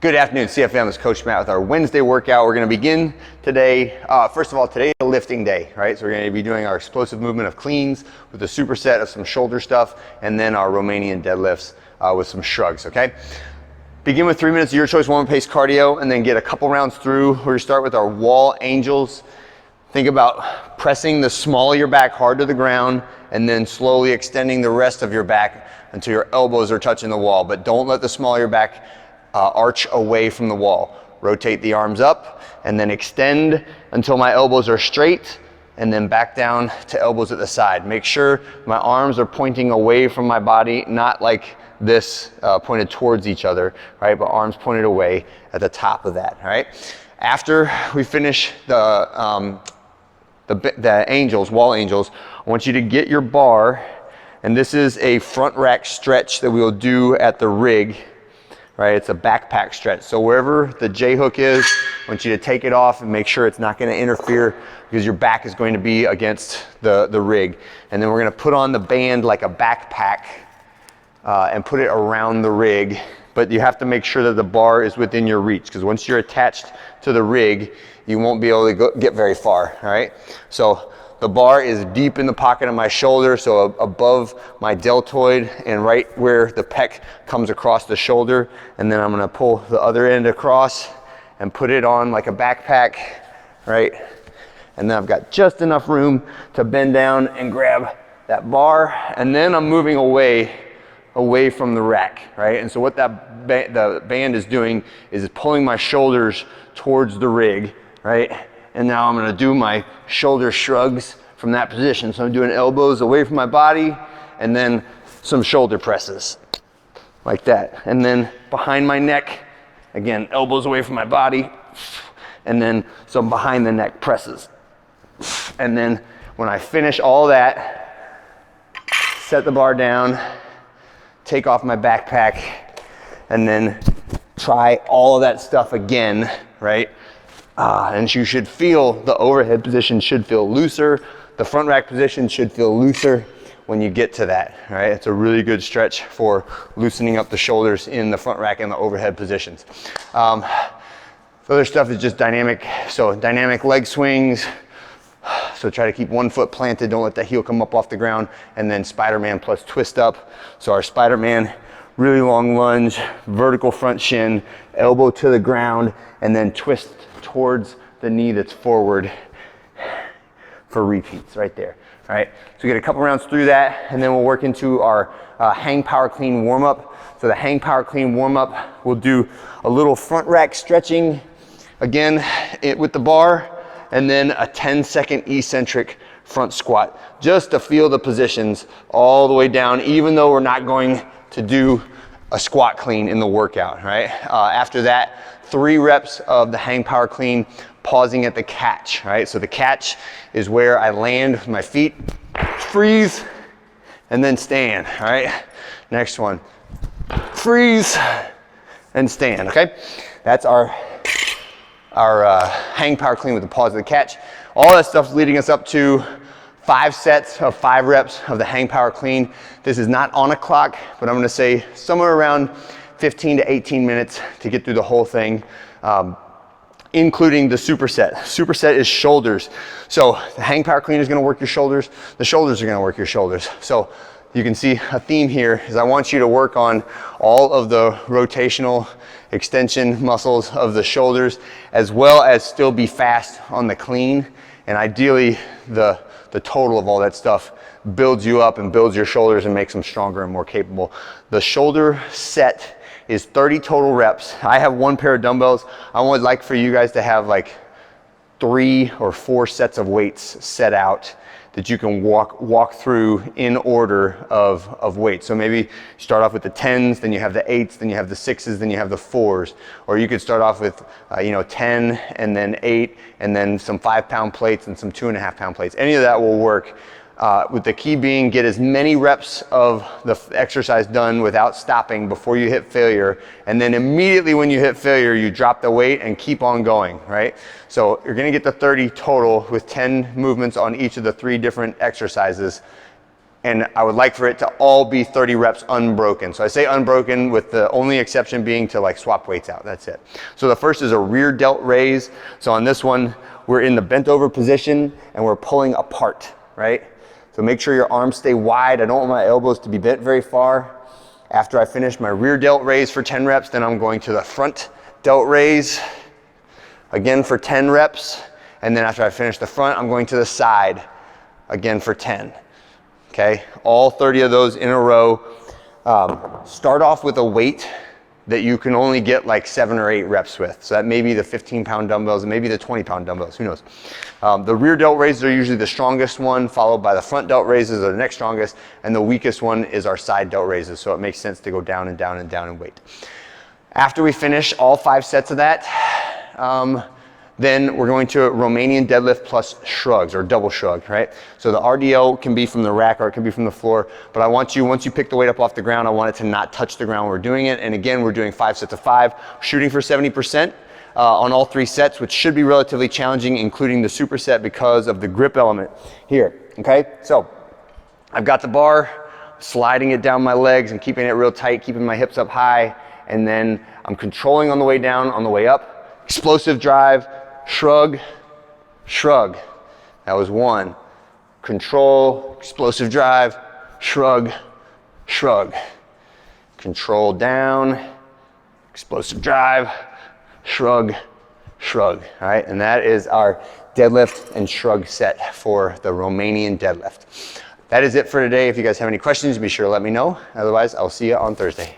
Good afternoon, CFM. It's Coach Matt with our Wednesday workout. We're going to begin today. First of all, today is a lifting day, right? So we're going to be doing our explosive movement of cleans with a superset of some shoulder stuff, and then our Romanian deadlifts with some shrugs, okay? Begin with 3 minutes of your choice, one pace cardio, and then get a couple rounds through. We're going to start with our wall angels. Think about pressing the small of your back hard to the ground, and then slowly extending the rest of your back until your elbows are touching the wall. But don't let the small of your back arch away from the wall. Rotate the arms up and then extend until my elbows are straight, and then back down to elbows at the side. Make sure my arms are pointing away from my body, not like this, pointed towards each other, right? But arms pointed away at the top of that, all right? After we finish the angels, wall angels, I want you to get your bar, and this is a front rack stretch that we will do at the rig. Right, it's a backpack stretch. So wherever the J hook is, I want you to take it off and make sure it's not going to interfere, because your back is going to be against the rig. And then we're going to put on the band like a backpack and put it around the rig. But you have to make sure that the bar is within your reach, because once you're attached to the rig, you won't be able to get very far, all right? So the bar is deep in the pocket of my shoulder, so above my deltoid and right where the pec comes across the shoulder. And then I'm gonna pull the other end across and put it on like a backpack, right? And then I've got just enough room to bend down and grab that bar. And then I'm moving away from the rack, right? And so what the band is doing is pulling my shoulders towards the rig, right? And now I'm gonna do my shoulder shrugs from that position. So I'm doing elbows away from my body, and then some shoulder presses, like that. And then behind my neck, again, elbows away from my body, and then some behind the neck presses. And then when I finish all that, set the bar down, take off my backpack, and then try all of that stuff again, right? And you should feel the overhead position should feel looser. The front rack position should feel looser when you get to that, right? It's a really good stretch for loosening up the shoulders in the front rack and the overhead positions. The other stuff is just dynamic. So dynamic leg swings. So try to keep one foot planted. Don't let the heel come up off the ground. And then Spider-Man plus twist up. So our Spider-Man, really long lunge, vertical front shin, elbow to the ground, and then twist towards the knee that's forward for repeats right there. All right, so we get a couple rounds through that, and then we'll work into our hang power clean warm up. So the hang power clean warm up, we'll do a little front rack stretching again with the bar, and then a 10-second eccentric front squat, just to feel the positions all the way down, even though we're not going to do a squat clean in the workout, right? After that, 3 reps of the hang power clean, pausing at the catch, right? So the catch is where I land with my feet, freeze, and then stand, all right? Next one, freeze, and stand, okay? That's our hang power clean with the pause of the catch. All that stuff's leading us up to 5 sets of 5 reps of the hang power clean. This is not on a clock, but I'm gonna say somewhere around 15 to 18 minutes to get through the whole thing, including the superset. Superset is shoulders. So the hang power clean is gonna work your shoulders. The shoulders are gonna work your shoulders. So you can see a theme here is I want you to work on all of the rotational extension muscles of the shoulders, as well as still be fast on the clean. And ideally, the total of all that stuff builds you up and builds your shoulders and makes them stronger and more capable. The shoulder set is 30 total reps. I have 1 pair of dumbbells. I would like for you guys to have like 3 or 4 sets of weights set out that you can walk through in order of weight. So maybe you start off with the 10s, then you have the 8s, then you have the 6s, then you have the 4s. Or you could start off with 10 and then 8 and then some 5-pound plates and some 2.5-pound plates. Any of that will work. With the key being, get as many reps of the exercise done without stopping before you hit failure, and then immediately when you hit failure, you drop the weight and keep on going, right? So you're gonna get to 30 total with 10 movements on each of the 3 different exercises, and I would like for it to all be 30 reps unbroken. So I say unbroken with the only exception being to like swap weights out, that's it. So the first is a rear delt raise. So on this one, we're in the bent over position and we're pulling apart, right? So make sure your arms stay wide. I don't want my elbows to be bent very far. After I finish my rear delt raise for 10 reps, then I'm going to the front delt raise, again for 10 reps. And then after I finish the front, I'm going to the side, again for 10. Okay, all 30 of those in a row. Start off with a weight that you can only get like 7 or 8 reps with. So that may be the 15-pound dumbbells and maybe the 20-pound dumbbells, who knows. The rear delt raises are usually the strongest one, followed by the front delt raises are the next strongest, and the weakest one is our side delt raises. So it makes sense to go down and down and down in weight. After we finish all 5 sets of that, then we're going to Romanian deadlift plus shrugs, or double shrug, right? So the RDL can be from the rack or it can be from the floor, but I want you, once you pick the weight up off the ground, I want it to not touch the ground when we're doing it. And again, we're doing 5 sets of 5, shooting for 70% on all 3 sets, which should be relatively challenging, including the superset because of the grip element here, okay? So I've got the bar, sliding it down my legs and keeping it real tight, keeping my hips up high, and then I'm controlling on the way down, on the way up, explosive drive, shrug, shrug. That was 1. Control, explosive drive, shrug, shrug. Control down, explosive drive, shrug, shrug. All right, and that is our deadlift and shrug set for the Romanian deadlift. That is it for today. If you guys have any questions, be sure to let me know. Otherwise, I'll see you on Thursday.